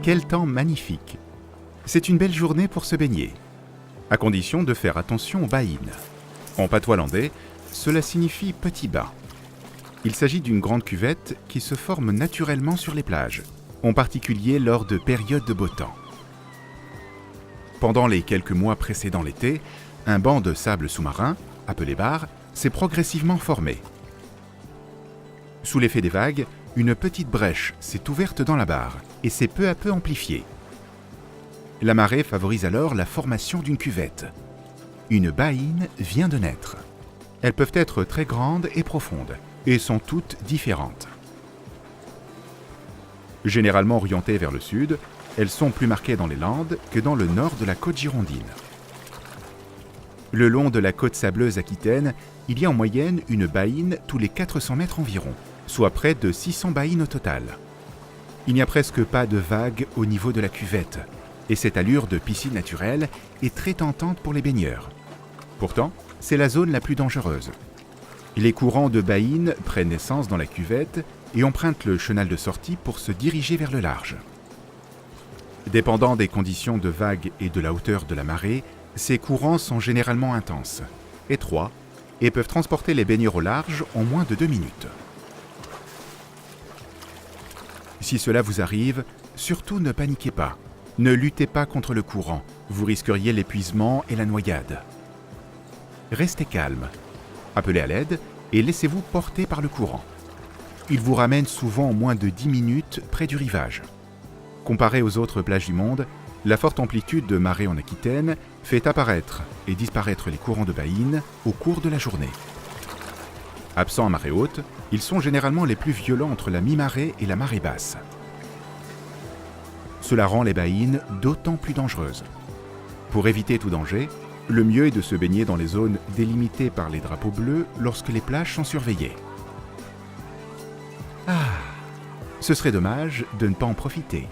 Quel temps magnifique! C'est une belle journée pour se baigner, à condition de faire attention aux baïnes. En patois landais, cela signifie petit bain. Il s'agit d'une grande cuvette qui se forme naturellement sur les plages, en particulier lors de périodes de beau temps. Pendant les quelques mois précédant l'été, un banc de sable sous-marin, appelé bar, s'est progressivement formé. Sous l'effet des vagues, une petite brèche s'est ouverte dans la barre et s'est peu à peu amplifiée. La marée favorise alors la formation d'une cuvette. Une baïne vient de naître. Elles peuvent être très grandes et profondes, et sont toutes différentes. Généralement orientées vers le sud, elles sont plus marquées dans les Landes que dans le nord de la côte girondine. Le long de la côte sableuse aquitaine, il y a en moyenne une baïne tous les 400 mètres environ, soit près de 600 baïnes au total. Il n'y a presque pas de vagues au niveau de la cuvette, et cette allure de piscine naturelle est très tentante pour les baigneurs. Pourtant, c'est la zone la plus dangereuse. Les courants de baïnes prennent naissance dans la cuvette et empruntent le chenal de sortie pour se diriger vers le large. Dépendant des conditions de vagues et de la hauteur de la marée, ces courants sont généralement intenses, étroits, et peuvent transporter les baigneurs au large en moins de 2 minutes. Si cela vous arrive, surtout ne paniquez pas. Ne luttez pas contre le courant, vous risqueriez l'épuisement et la noyade. Restez calme, appelez à l'aide et laissez-vous porter par le courant. Il vous ramène souvent en moins de 10 minutes près du rivage. Comparé aux autres plages du monde, la forte amplitude de marée en Aquitaine fait apparaître et disparaître les courants de baïnes au cours de la journée. Absents à marée haute, ils sont généralement les plus violents entre la mi-marée et la marée basse. Cela rend les baïnes d'autant plus dangereuses. Pour éviter tout danger, le mieux est de se baigner dans les zones délimitées par les drapeaux bleus lorsque les plages sont surveillées. Ce serait dommage de ne pas en profiter.